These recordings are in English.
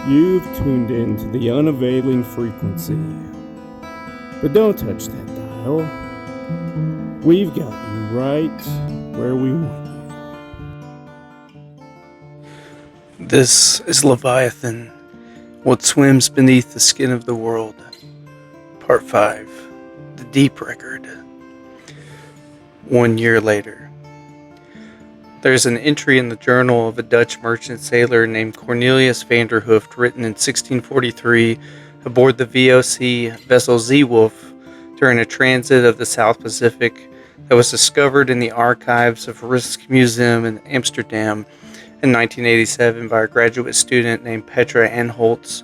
You've tuned in to the unavailing frequency. But don't touch that dial. We've got you right where we want you. This is Leviathan, what swims beneath the skin of the world. Part 5, The Deep Record. 1 year later. There's an entry in the journal of a Dutch merchant sailor named Cornelius van der Hooft written in 1643 aboard the VOC vessel Zeewolf during a transit of the South Pacific that was discovered in the archives of Rijksmuseum Museum in Amsterdam in 1987 by a graduate student named Petra Anholtz,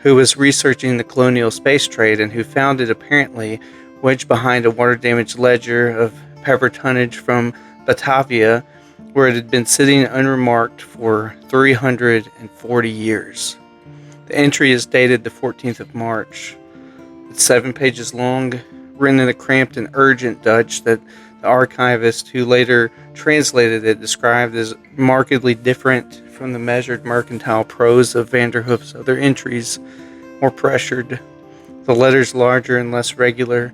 who was researching the colonial space trade and who found it apparently wedged behind a water-damaged ledger of pepper tonnage from Batavia, where it had been sitting unremarked for 340 years. The entry is dated the 14th of March. It's 7 pages long, written in a cramped and urgent Dutch that the archivist who later translated it described as markedly different from the measured mercantile prose of van der Hooft's other entries, more pressured, the letters larger and less regular,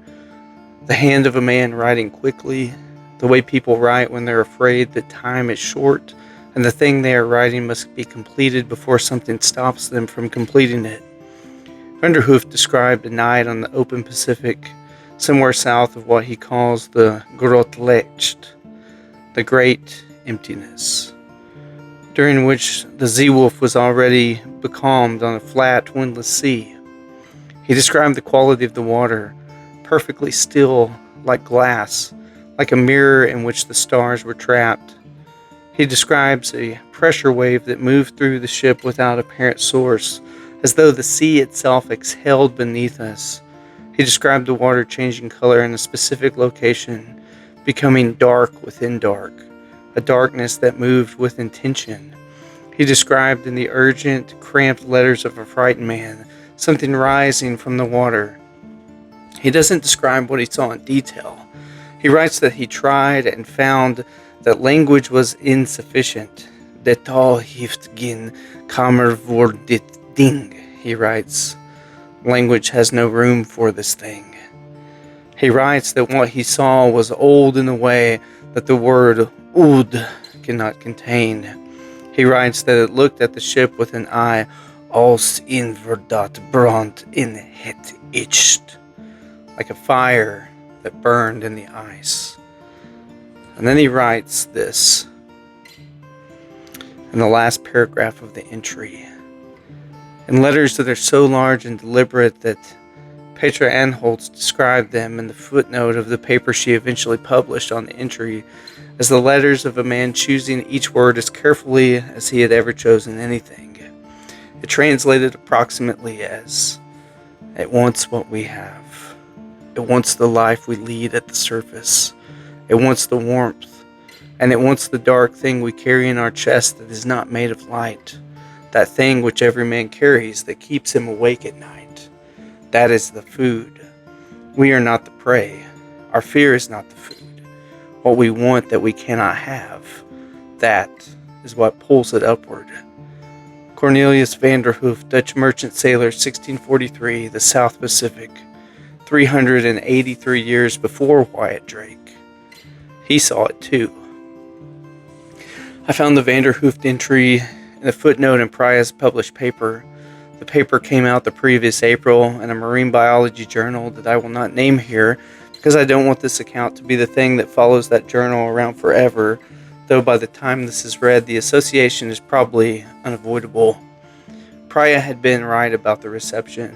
the hand of a man writing quickly, the way people write when they're afraid that time is short and the thing they are writing must be completed before something stops them from completing it. Van der Hooft described a night on the open Pacific, somewhere south of what he calls the Groot Leegte, the Great Emptiness, during which the Zeewolf was already becalmed on a flat, windless sea. He described the quality of the water, perfectly still, like glass, like a mirror in which the stars were trapped. He describes a pressure wave that moved through the ship without apparent source, as though the sea itself exhaled beneath us. He described the water changing color in a specific location, becoming dark within dark, a darkness that moved with intention. He described in the urgent, cramped letters of a frightened man something rising from the water. He doesn't describe what he saw in detail. He writes that he tried and found that language was insufficient. Det all heeft geen kamer voor dit ding, he writes. Language has no room for this thing. He writes that what he saw was old in a way that the word oud cannot contain. He writes that it looked at the ship with an eye als inverdat brand in het itched, like a fire that burned in the ice. And then he writes this in the last paragraph of the entry, in letters that are so large and deliberate that Petra Anholtz described them in the footnote of the paper she eventually published on the entry as the letters of a man choosing each word as carefully as he had ever chosen anything. It translated approximately as, "It wants what we have. It wants the life we lead at the surface. It wants the warmth, and it wants the dark thing we carry in our chest that is not made of light, that thing which every man carries that keeps him awake at night. That is the food. We are not the prey. Our fear is not the food. What we want that we cannot have, that is what pulls it upward." Cornelius van der Hooft, Dutch merchant sailor, 1643, the South Pacific, 383 years before Wyatt Drake. He saw it too. I found the van der Hooft entry in a footnote in Praya's published paper. The paper came out the previous April in a marine biology journal that I will not name here because I don't want this account to be the thing that follows that journal around forever, though by the time this is read, the association is probably unavoidable. Praya had been right about the reception.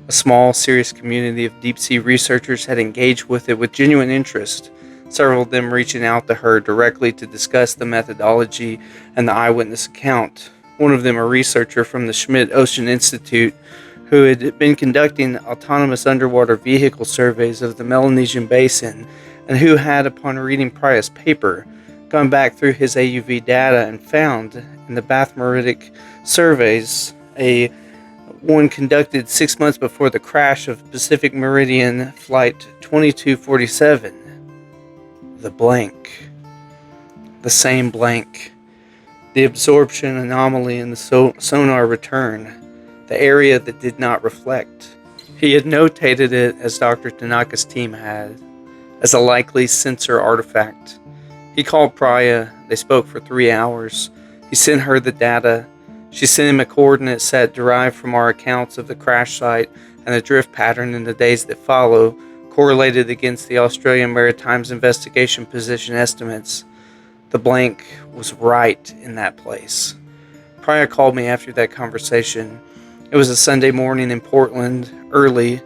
A small, serious community of deep-sea researchers had engaged with it with genuine interest, several of them reaching out to her directly to discuss the methodology and the eyewitness account. One of them a researcher from the Schmidt Ocean Institute who had been conducting autonomous underwater vehicle surveys of the Melanesian Basin and who had, upon reading Praya's paper, gone back through his AUV data and found in the bathmeridic surveys one conducted 6 months before the crash of Pacific Meridian Flight 2247. The blank. The same blank. The absorption anomaly in the sonar return. the area that did not reflect. He had notated it, as Dr. Tanaka's team had, as a likely sensor artifact. He called Priya. They spoke for 3 hours. He sent her the data. She sent him a coordinate set derived from our accounts of the crash site and the drift pattern in the days that follow, correlated against the Australian Maritime's investigation position estimates. The blank was right in that place. Priya called me after that conversation. It was a Sunday morning in Portland, early,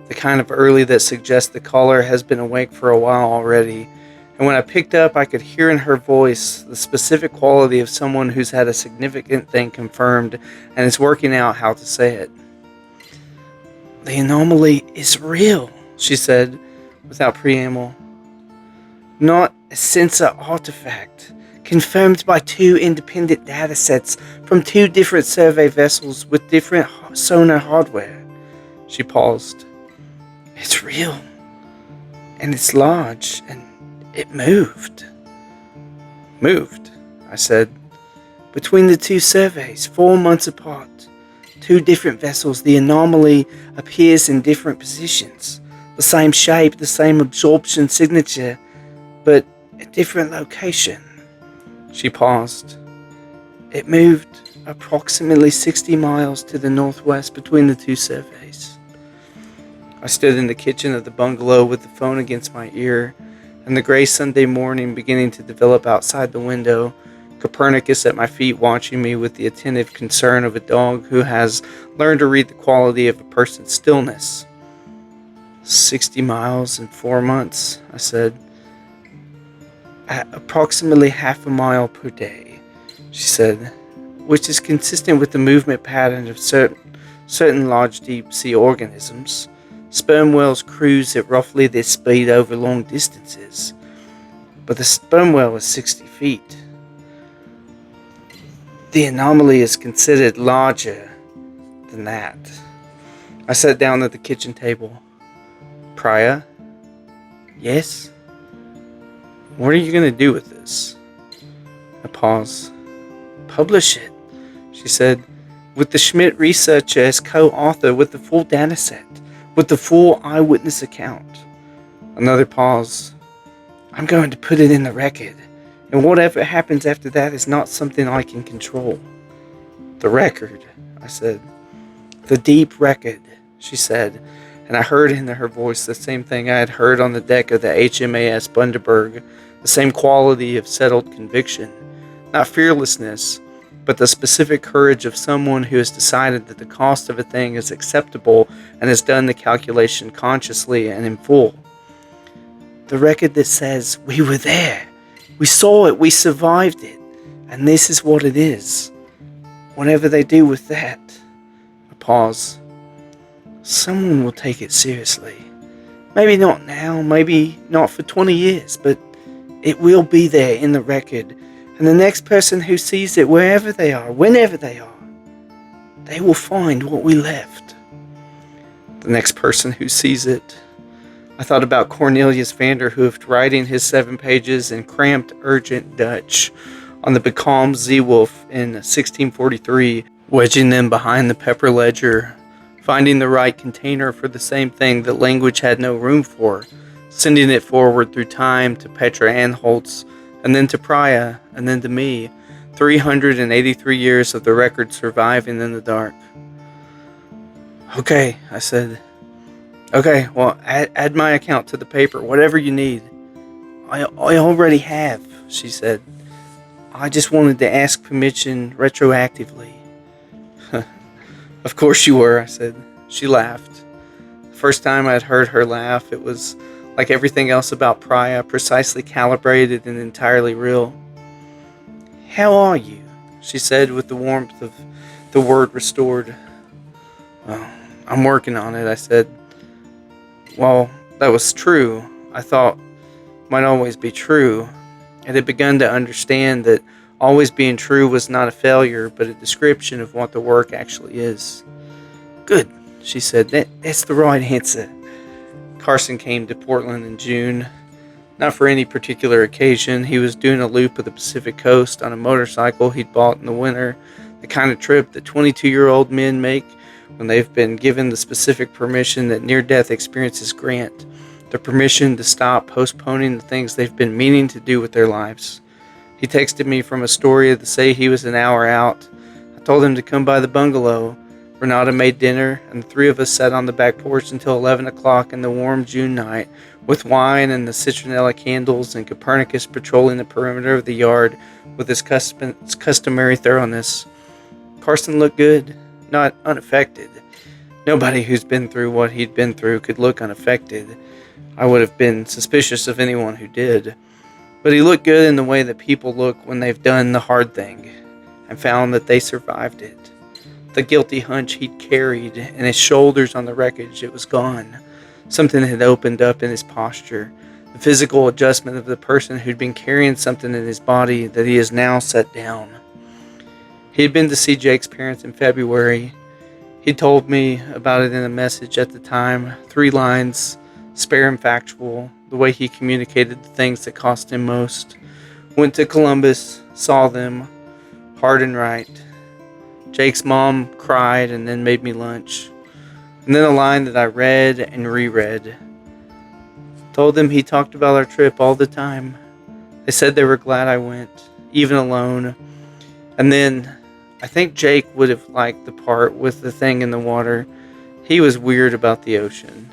the kind of early that suggests the caller has been awake for a while already. And when I picked up, I could hear in her voice the specific quality of someone who's had a significant thing confirmed and is working out how to say it. "The anomaly is real," she said, without preamble. "Not a sensor artifact, confirmed by 2 independent data sets from 2 different survey vessels with different sonar hardware." She paused. "It's real, and it's large, and it moved." "Moved?" I said. "Between the 2 surveys, 4 months apart. 2 different vessels, the anomaly appears in different positions. The same shape, the same absorption signature, but a different location." She paused. "It moved approximately 60 miles to the northwest between the 2 surveys." I stood in the kitchen of the bungalow with the phone against my ear, and the gray Sunday morning beginning to develop outside the window, Copernicus at my feet watching me with the attentive concern of a dog who has learned to read the quality of a person's stillness. 60 miles in 4 months, I said. "At approximately half a mile per day," she said, "which is consistent with the movement pattern of certain large deep-sea organisms. Sperm whales cruise at roughly this speed over long distances, but the sperm whale is 60 feet. The anomaly is considered larger than that." I sat down at the kitchen table. "Priya?" "Yes?" "What are you going to do with this?" I paused. "Publish it," she said, "with the Schmidt researcher as co-author, with the full data set, with the full eyewitness account." Another pause. "I'm going to put it in the record, and whatever happens after that is not something I can control." "The record," I said. "The deep record," she said, and I heard in her voice the same thing I had heard on the deck of the HMAS Bundaberg, the same quality of settled conviction. Not fearlessness, but the specific courage of someone who has decided that the cost of a thing is acceptable and has done the calculation consciously and in full. The record that says, "We were there, we saw it, we survived it, and this is what it is." Whatever they do with that, a pause, someone will take it seriously. Maybe not now, maybe not for 20 years, but it will be there in the record. And the next person who sees it, wherever they are, whenever they are, they will find what we left. The next person who sees it. I thought about Cornelius Vanderhooft writing his 7 pages in cramped, urgent Dutch on the becalmed Zeewolf in 1643, wedging them behind the pepper ledger, finding the right container for the same thing that language had no room for, sending it forward through time to Petra Anholtz, and then to Priya, and then to me, 383 years of the record surviving in the dark. "Okay," I said. "Okay, well, add my account to the paper, whatever you need." I already have," she said. "I just wanted to ask permission retroactively." "Of course you were," I said. She laughed. The first time I'd heard her laugh, it was like everything else about Priya, precisely calibrated and entirely real. "How are you?" she said with the warmth of the word restored. "Well, I'm working on it," I said. Well, that was true. I thought might always be true. I had begun to understand that always being true was not a failure, but a description of what the work actually is. "Good," she said. That's the right answer." Carson came to Portland in June. Not for any particular occasion. He was doing a loop of the Pacific Coast on a motorcycle he'd bought in the winter, the kind of trip that 22-year-old men make when they've been given the specific permission that near-death experiences grant, the permission to stop postponing the things they've been meaning to do with their lives. He texted me from Astoria to say he was an hour out. I told him to come by the bungalow. Renata made dinner, and the three of us sat on the back porch until 11 o'clock in the warm June night, with wine and the citronella candles, and Copernicus patrolling the perimeter of the yard with his customary thoroughness. Carson looked good, not unaffected. Nobody who's been through what he'd been through could look unaffected. I would have been suspicious of anyone who did. But he looked good in the way that people look when they've done the hard thing and found that they survived it. The guilty hunch he'd carried and his shoulders on the wreckage, it was gone. Something had opened up in his posture, the physical adjustment of the person who'd been carrying something in his body that he has now set down. He had been to see Jake's parents in February. He told me about it in a message at the time, 3 lines, spare and factual, the way he communicated the things that cost him most. Went to Columbus, saw them, hard and right. Jake's mom cried and then made me lunch. And then a line that I read and reread. Told them he talked about our trip all the time. They said they were glad I went, even alone. And then, I think Jake would have liked the part with the thing in the water. He was weird about the ocean.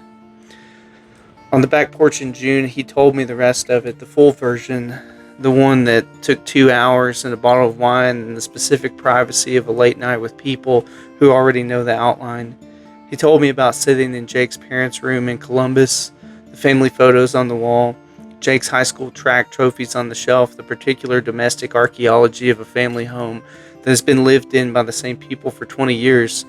On the back porch in June, he told me the rest of it, the full version, the one that took 2 hours and a bottle of wine and the specific privacy of a late night with people who already know the outline. He told me about sitting in Jake's parents' room in Columbus, the family photos on the wall, Jake's high school track trophies on the shelf, the particular domestic archaeology of a family home that has been lived in by the same people for 20 years,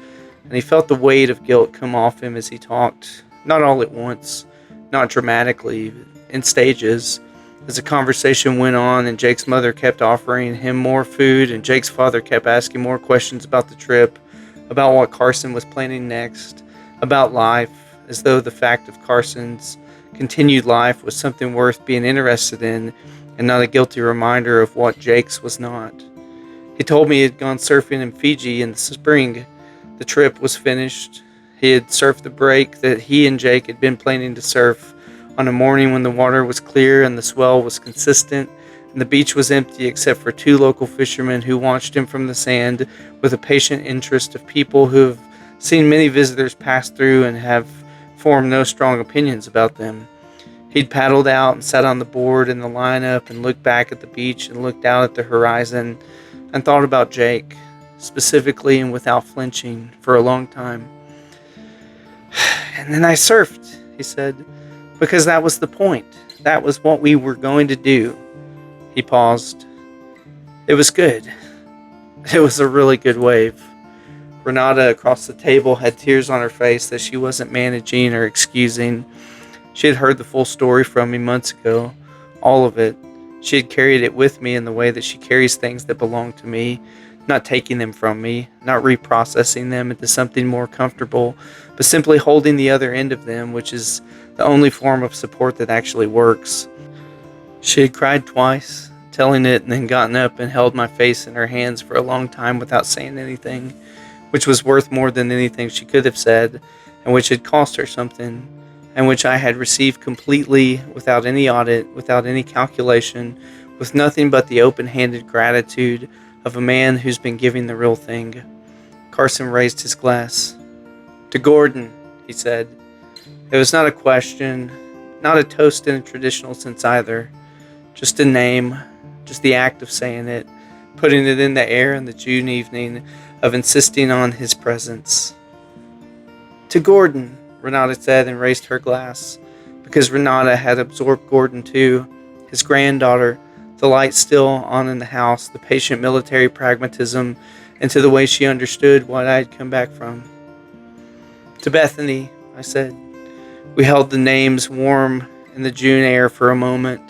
and he felt the weight of guilt come off him as he talked, not all at once, not dramatically, in stages. As the conversation went on and Jake's mother kept offering him more food and Jake's father kept asking more questions about the trip, about what Carson was planning next, about life, as though the fact of Carson's continued life was something worth being interested in and not a guilty reminder of what Jake's was not. He told me he had gone surfing in Fiji in the spring. The trip was finished. He had surfed the break that he and Jake had been planning to surf on a morning when the water was clear and the swell was consistent and the beach was empty except for 2 local fishermen who watched him from the sand with a patient interest of people who have seen many visitors pass through and have formed no strong opinions about them. He'd paddled out and sat on the board in the lineup and looked back at the beach and looked out at the horizon and thought about Jake, specifically and without flinching, for a long time. And then I surfed, he said, because that was the point. That was what we were going to do. He paused. It was good. It was a really good wave. Renata across the table had tears on her face that she wasn't managing or excusing. She had heard the full story from me months ago, all of it. She had carried it with me in the way that she carries things that belong to me, not taking them from me, not reprocessing them into something more comfortable, but simply holding the other end of them, which is the only form of support that actually works. She had cried twice, telling it, and then gotten up and held my face in her hands for a long time without saying anything, which was worth more than anything she could have said, and which had cost her something, and which I had received completely without any audit, without any calculation, with nothing but the open-handed gratitude of a man who's been giving the real thing. Carson raised his glass. To Gordon, he said. It was not a question, not a toast in a traditional sense either. Just a name, just the act of saying it, putting it in the air in the June evening, of insisting on his presence. To Gordon, Renata said and raised her glass, because Renata had absorbed Gordon too, his granddaughter, the light still on in the house, the patient military pragmatism, and to the way she understood what I had come back from. To Bethany, I said. We held the names warm in the June air for a moment.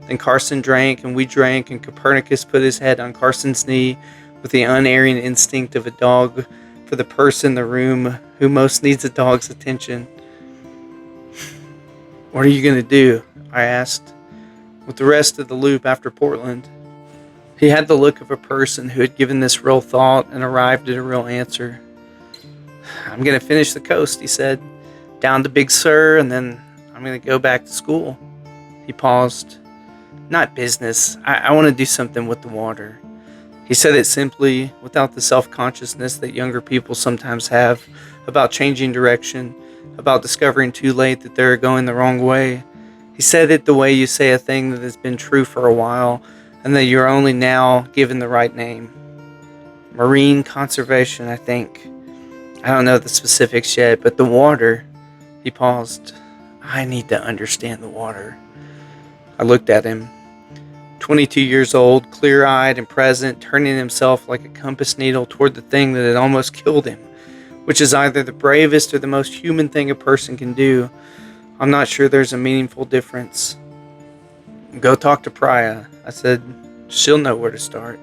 Then Carson drank and we drank, and Copernicus put his head on Carson's knee with the unerring instinct of a dog for the person in the room who most needs a dog's attention. What are you going to do? I asked, with the rest of the loop after Portland. He had the look of a person who had given this real thought and arrived at a real answer. I'm going to finish the coast, he said, down to Big Sur, and then I'm going to go back to school. He paused. Not business. I want to do something with the water. He said it simply, without the self-consciousness that younger people sometimes have about changing direction, about discovering too late that they're going the wrong way. He said it the way you say a thing that has been true for a while, and that you're only now given the right name. Marine conservation, I think. I don't know the specifics yet, but the water. He paused. I need to understand the water. I looked at him. 22 years old, clear-eyed and present, turning himself like a compass needle toward the thing that had almost killed him, which is either the bravest or the most human thing a person can do. I'm not sure there's a meaningful difference. Go talk to Priya, I said. She'll know where to start.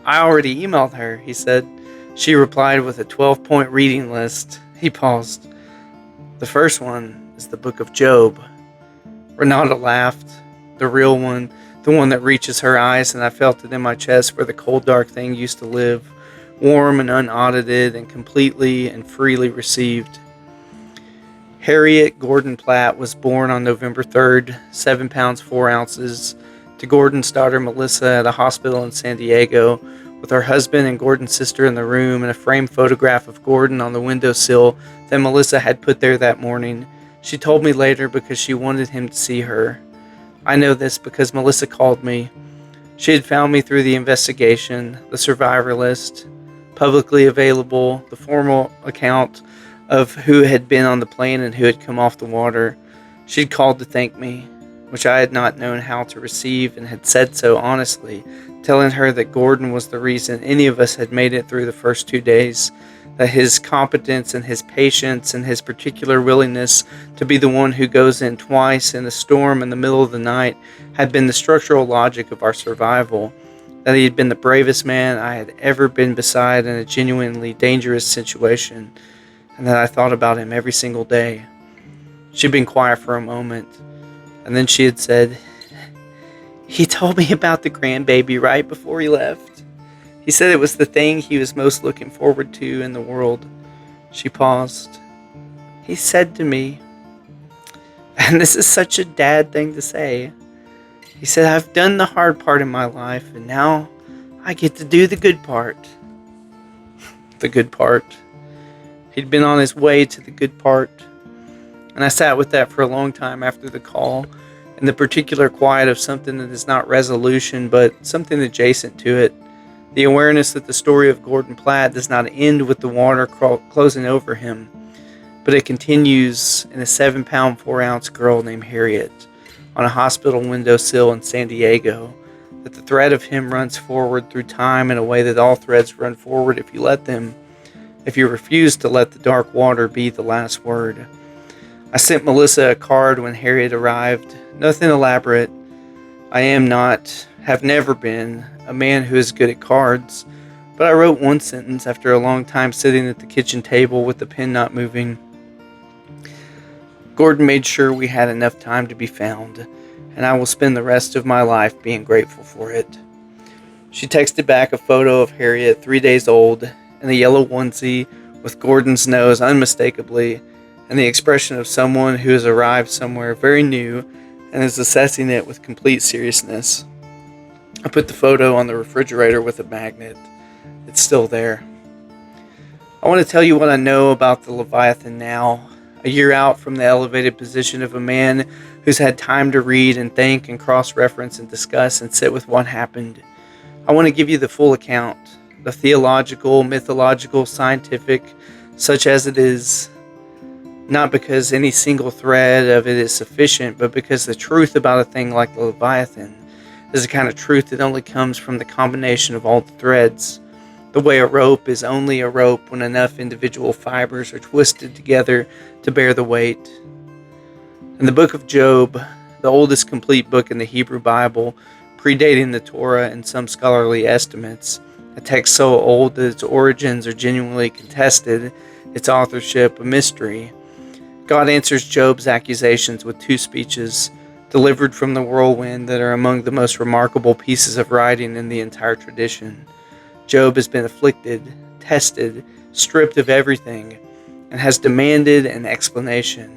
I already emailed her, he said. She replied with a 12-point reading list. He paused. The first one is the Book of Job. Renata laughed. The real one, the one that reaches her eyes, and I felt it in my chest where the cold, dark thing used to live, warm and unaudited and completely and freely received. Harriet Gordon Platt was born on November 3rd, 7 pounds 4 ounces, to Gordon's daughter Melissa at a hospital in San Diego, with her husband and Gordon's sister in the room and a framed photograph of Gordon on the windowsill that Melissa had put there that morning. She told me later because she wanted him to see her. I know this because Melissa called me. She had found me through the investigation, the survivor list, publicly available, the formal account of who had been on the plane and who had come off the water. She'd called to thank me, which I had not known how to receive, and had said so honestly, telling her that Gordon was the reason any of us had made it through the first 2 days, that his competence and his patience and his particular willingness to be the one who goes in twice in a storm in the middle of the night had been the structural logic of our survival, that he had been the bravest man I had ever been beside in a genuinely dangerous situation, and that I thought about him every single day. She'd been quiet for a moment, and then she had said, "He told me about the grandbaby right before he left. He said it was the thing he was most looking forward to in the world." She paused. "He said to me," and this is such a dad thing to say, he said, "I've done the hard part in my life, and now I get to do the good part." The good part. He'd been on his way to the good part. And I sat with that for a long time after the call, in the particular quiet of something that is not resolution, but something adjacent to it. The awareness that the story of Gordon Platt does not end with the water closing over him, but it continues in a 7 pound 4 ounce girl named Harriet on a hospital windowsill in San Diego, that the thread of him runs forward through time in a way that all threads run forward if you let them, if you refuse to let the dark water be the last word. I sent Melissa a card when Harriet arrived. Nothing elaborate. I am not, have never been, a man who is good at cards, but I wrote one sentence after a long time sitting at the kitchen table with the pen not moving. Gordon made sure we had enough time to be found, and I will spend the rest of my life being grateful for it. She texted back a photo of Harriet, 3 days old, in a yellow onesie with Gordon's nose unmistakably, and the expression of someone who has arrived somewhere very new and is assessing it with complete seriousness. I put the photo on the refrigerator with a magnet. It's still there. I want to tell you what I know about the Leviathan now, a year out from the elevated position of a man who's had time to read and think and cross-reference and discuss and sit with what happened. I want to give you the full account, the theological, mythological, scientific, such as it is. Not because any single thread of it is sufficient, but because the truth about a thing like the Leviathan is the kind of truth that only comes from the combination of all the threads. The way a rope is only a rope when enough individual fibers are twisted together to bear the weight. In the book of Job, the oldest complete book in the Hebrew Bible, predating the Torah in some scholarly estimates, a text so old that its origins are genuinely contested, its authorship a mystery, God answers Job's accusations with 2 speeches, delivered from the whirlwind, that are among the most remarkable pieces of writing in the entire tradition. Job has been afflicted, tested, stripped of everything, and has demanded an explanation.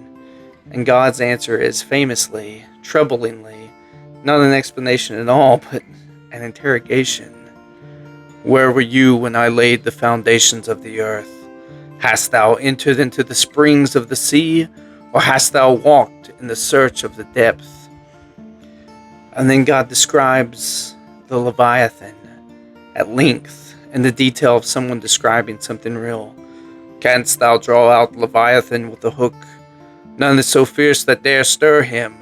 And God's answer is famously, troublingly, not an explanation at all, but an interrogation. Where were you when I laid the foundations of the earth? Hast thou entered into the springs of the sea, or hast thou walked in the search of the depth? And then God describes the Leviathan at length in the detail of someone describing something real. Canst thou draw out Leviathan with a hook? None is so fierce that dare stir him.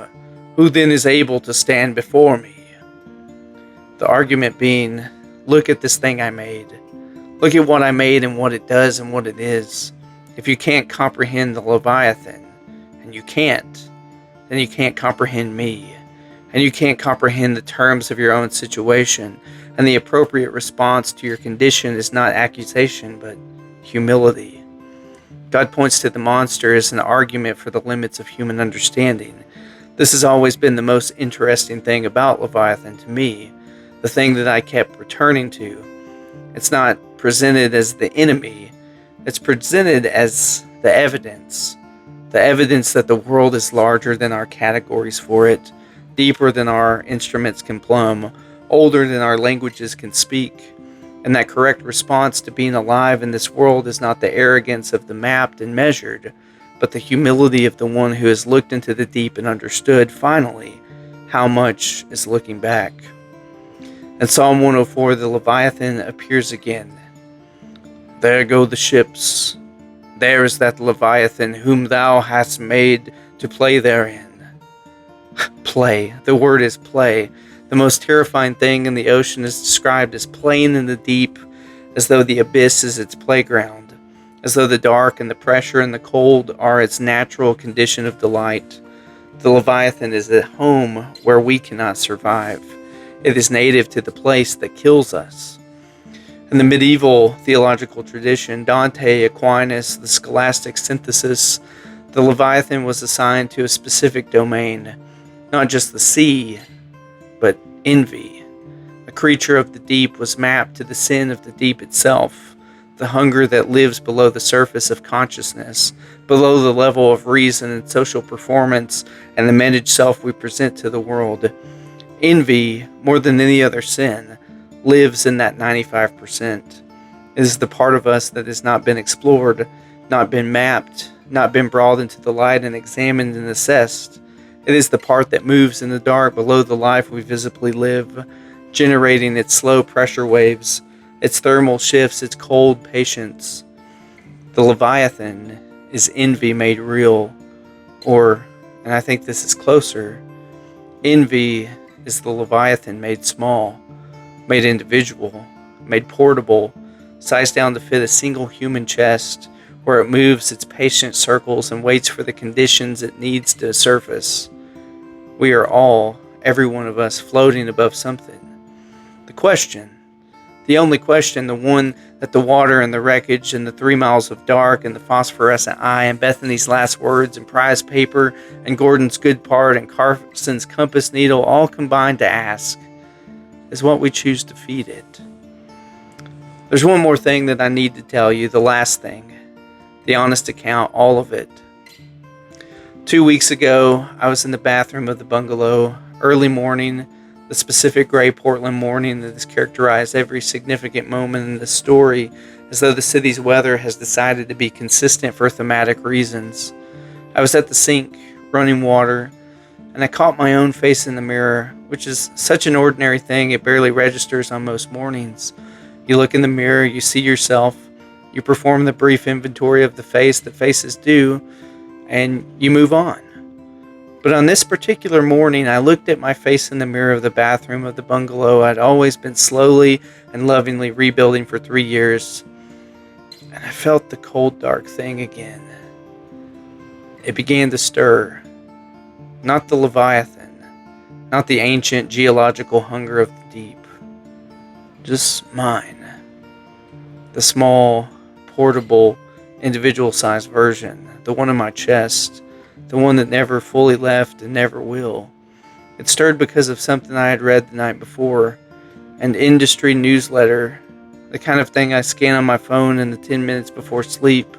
Who then is able to stand before me? The argument being, look at this thing I made. Look at what I made and what it does and what it is. If you can't comprehend the Leviathan, and you can't, then you can't comprehend me. And you can't comprehend the terms of your own situation. And the appropriate response to your condition is not accusation, but humility. God points to the monster as an argument for the limits of human understanding. This has always been the most interesting thing about Leviathan to me, the thing that I kept returning to. It's not presented as the enemy, it's presented as the evidence that the world is larger than our categories for it, deeper than our instruments can plumb, older than our languages can speak. And that correct response to being alive in this world is not the arrogance of the mapped and measured, but the humility of the one who has looked into the deep and understood, finally, how much is looking back. In Psalm 104, the Leviathan appears again. There go the ships. There is that Leviathan whom thou hast made to play therein. Play. The word is play. The most terrifying thing in the ocean is described as playing in the deep, as though the abyss is its playground, as though the dark and the pressure and the cold are its natural condition of delight. The Leviathan is at home where we cannot survive. It is native to the place that kills us. In the medieval theological tradition, Dante, Aquinas, the scholastic synthesis, the Leviathan was assigned to a specific domain, not just the sea, but envy. A creature of the deep was mapped to the sin of the deep itself, the hunger that lives below the surface of consciousness, below the level of reason and social performance and the managed self we present to the world. Envy, more than any other sin, lives in that 95%. It is the part of us that has not been explored, not been mapped, not been brought into the light and examined and assessed. It is the part that moves in the dark below the life we visibly live, generating its slow pressure waves, its thermal shifts, its cold patience. The Leviathan is envy made real, or, and I think this is closer, envy is the Leviathan made small, made individual, made portable, sized down to fit a single human chest, where it moves its patient circles and waits for the conditions it needs to surface. We are all, every one of us, floating above something. The question, the only question, the one that the water and the wreckage and the 3 miles of dark and the phosphorescent eye and Bethany's last words and prize paper and Gordon's good part and Carson's compass needle all combined to ask, is what we choose to feed it. There's one more thing that I need to tell you, the last thing, the honest account, all of it. 2 weeks ago, I was in the bathroom of the bungalow, early morning, the specific gray Portland morning that has characterized every significant moment in the story, as though the city's weather has decided to be consistent for thematic reasons. I was at the sink, running water, and I caught my own face in the mirror, which is such an ordinary thing it barely registers on most mornings. You look in the mirror, you see yourself, you perform the brief inventory of the face that faces do, and you move on. But on this particular morning, I looked at my face in the mirror of the bathroom of the bungalow I'd always been slowly and lovingly rebuilding for 3 years, and I felt the cold, dark thing again. It began to stir. Not the Leviathan, not the ancient geological hunger of the deep, just mine. The small, portable, individual-sized version, the one in my chest, the one that never fully left and never will. It stirred because of something I had read the night before, an industry newsletter, the kind of thing I scan on my phone in the 10 minutes before sleep.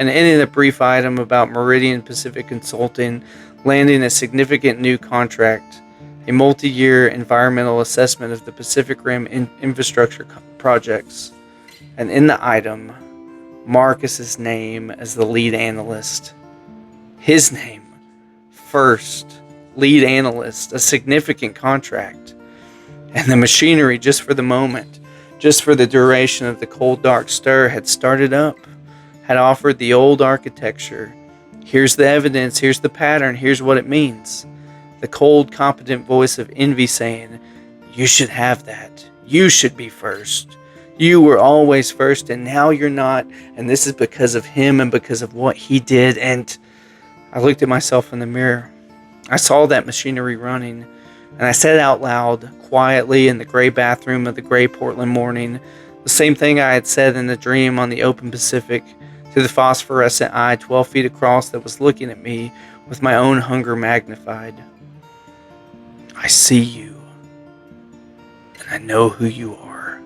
and ending a brief item about Meridian Pacific Consulting landing a significant new contract, a multi-year environmental assessment of the Pacific Rim infrastructure projects. And in the item, Marcus's name as the lead analyst. His name, first lead analyst, a significant contract. And the machinery, just for the moment, just for the duration of the cold dark stir, had started up, had offered the old architecture. Here's the evidence, here's the pattern, here's what it means. The cold, competent voice of envy saying, you should have that. You should be first. You were always first, and now you're not, and this is because of him and because of what he did. And I looked at myself in the mirror. I saw that machinery running, and I said out loud, quietly in the gray bathroom of the gray Portland morning, the same thing I had said in the dream on the open Pacific to the phosphorescent eye 12 feet across that was looking at me with my own hunger magnified. I see you, and I know who you are,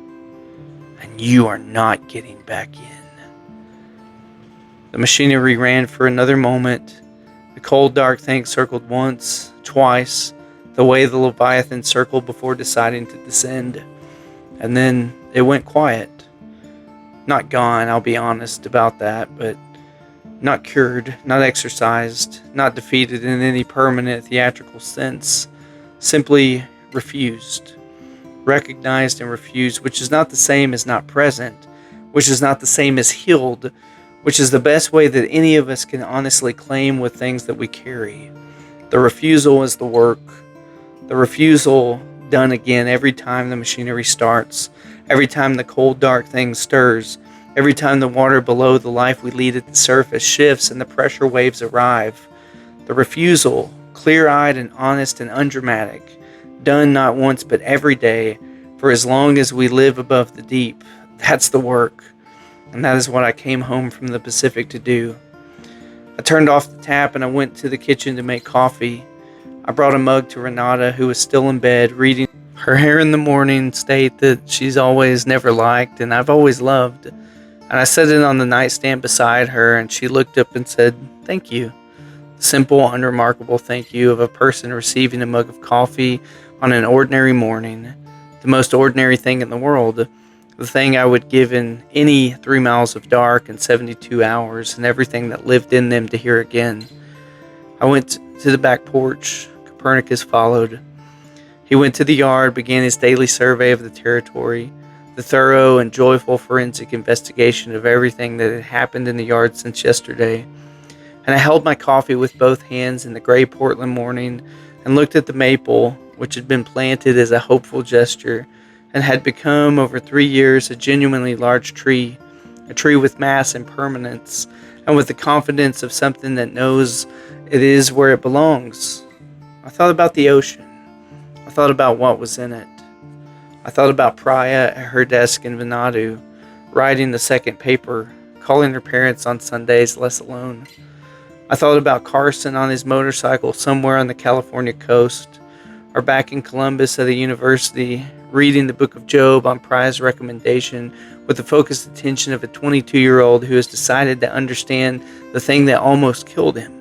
and you are not getting back in. The machinery ran for another moment. The cold dark thing circled once, twice, the way the Leviathan circled before deciding to descend. And then it went quiet. Not gone, I'll be honest about that, but not cured, not exorcised, not defeated in any permanent theatrical sense. Simply refused. Recognized and refused, which is not the same as not present, which is not the same as healed, which is the best way that any of us can honestly claim with things that we carry. The refusal is the work. The refusal done again every time the machinery starts, every time the cold dark thing stirs, every time the water below the life we lead at the surface shifts and the pressure waves arrive. The refusal, clear-eyed and honest and undramatic, done not once but every day for as long as we live above the deep. That's the work. And that is what I came home from the Pacific to do. I turned off the tap and I went to the kitchen to make coffee. I brought a mug to Renata, who was still in bed, reading her hair in the morning state that she's always never liked and I've always loved. And I set it on the nightstand beside her, and she looked up and said, "Thank you." The simple, unremarkable thank you of a person receiving a mug of coffee on an ordinary morning. The most ordinary thing in the world. The thing I would give in any 3 miles of dark and 72 hours and everything that lived in them to hear again. I went to the back porch. Copernicus followed. He went to the yard, began his daily survey of the territory, the thorough and joyful forensic investigation of everything that had happened in the yard since yesterday. And I held my coffee with both hands in the gray Portland morning and looked at the maple, which had been planted as a hopeful gesture and had become over 3 years a genuinely large tree, a tree with mass and permanence, and with the confidence of something that knows it is where it belongs. I thought about the ocean. I thought about what was in it. I thought about Priya at her desk in Vanuatu, writing the second paper, calling her parents on Sundays less alone. I thought about Carson on his motorcycle somewhere on the California coast, or back in Columbus at a university, reading the Book of Job on Priya's recommendation with the focused attention of a 22-year-old who has decided to understand the thing that almost killed him.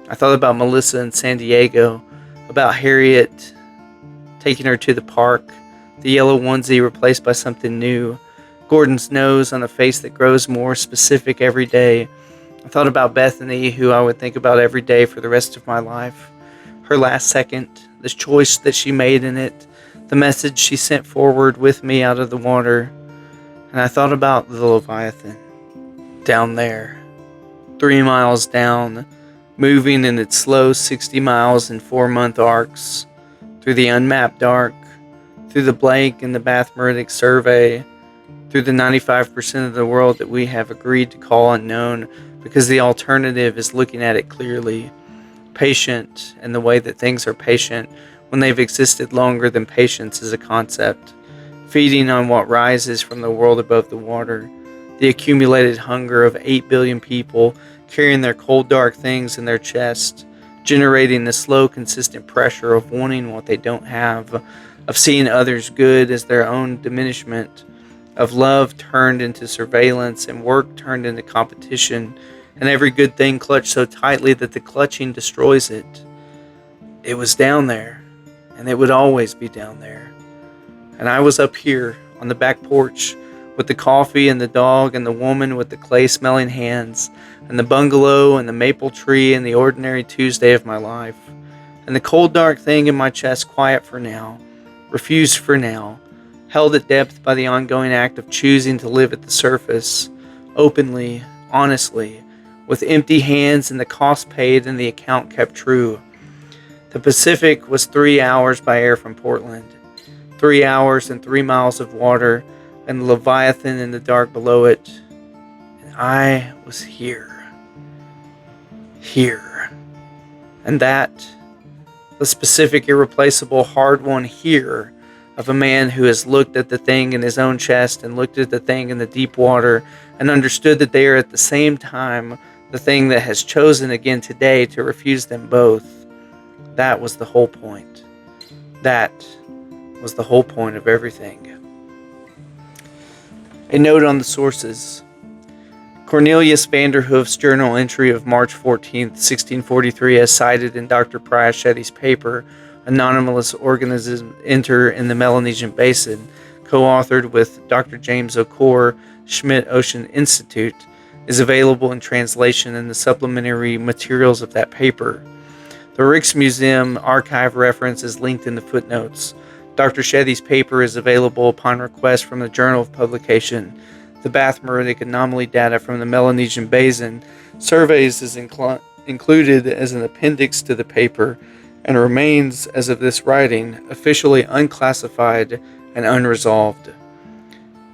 I thought about Melissa in San Diego, about Harriet taking her to the park, the yellow onesie replaced by something new, Gordon's nose on a face that grows more specific every day. I thought about Bethany, who I would think about every day for the rest of my life, her last second, the choice that she made in it, the message she sent forward with me out of the water. And I thought about the Leviathan, down there, 3 miles down, moving in its slow 60 miles in 4-month arcs, through the unmapped dark, through the blank in the Bathmeridic survey, through the 95% of the world that we have agreed to call unknown, because the alternative is looking at it clearly, patient in the way that things are patient when they've existed longer than patience is a concept, feeding on what rises from the world above the water, the accumulated hunger of 8 billion people carrying their cold dark things in their chest, generating the slow consistent pressure of wanting what they don't have, of seeing others good as their own diminishment, of love turned into surveillance and work turned into competition, and every good thing clutched so tightly that the clutching destroys it. It was down there, and it would always be down there. And I was up here on the back porch with the coffee and the dog and the woman with the clay-smelling hands and the bungalow and the maple tree and the ordinary Tuesday of my life. And the cold dark thing in my chest, quiet for now, refused for now, held at depth by the ongoing act of choosing to live at the surface, openly, honestly, with empty hands and the cost paid and the account kept true. The Pacific was 3 hours by air from Portland, 3 hours and 3 miles of water, and the Leviathan in the dark below it. And I was here. Here. And that, the specific, irreplaceable, hard-won here of a man who has looked at the thing in his own chest and looked at the thing in the deep water and understood that they are at the same time the thing that has chosen again today to refuse them both. That was the whole point. That was the whole point of everything. A note on the sources. Cornelius Vanderhoof's journal entry of March 14, 1643, as cited in Dr. Priaschetti's paper, Anomalous Organisms Enter in the Melanesian Basin, co-authored with Dr. James O'Core, Schmidt Ocean Institute, is available in translation in the supplementary materials of that paper. The Rijksmuseum archive reference is linked in the footnotes. Dr. Shetty's paper is available upon request from the Journal of Publication. The Bathmeridic anomaly data from the Melanesian Basin surveys is included as an appendix to the paper and remains, as of this writing, officially unclassified and unresolved.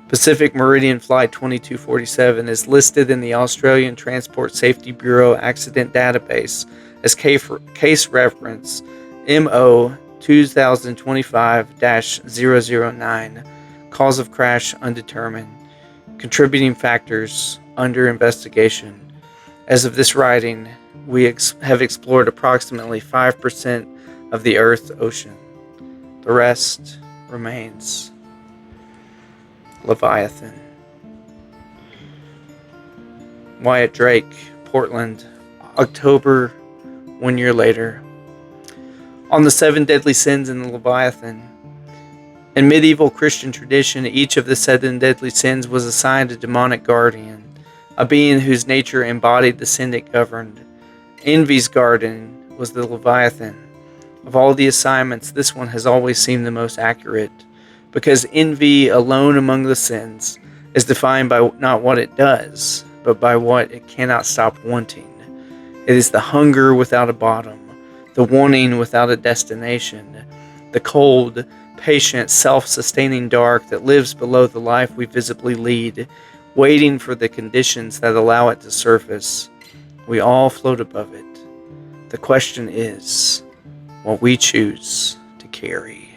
Pacific Meridian Flight 2247 is listed in the Australian Transport Safety Bureau Accident Database as case reference MO 2025-009, cause of crash undetermined, contributing factors under investigation. As of this writing, we have explored approximately 5% of the Earth's ocean. The rest remains. Leviathan. Wyatt Drake, Portland, October, 1 year later. On the 7 deadly sins in the Leviathan. In medieval Christian tradition, each of the 7 deadly sins was assigned a demonic guardian, a being whose nature embodied the sin it governed. Envy's guardian was the Leviathan. Of all the assignments, this one has always seemed the most accurate, because envy alone among the sins is defined by not what it does, but by what it cannot stop wanting. It is the hunger without a bottom, the wanting without a destination, the cold, patient, self-sustaining dark that lives below the life we visibly lead, waiting for the conditions that allow it to surface. We all float above it. The question is what we choose to carry.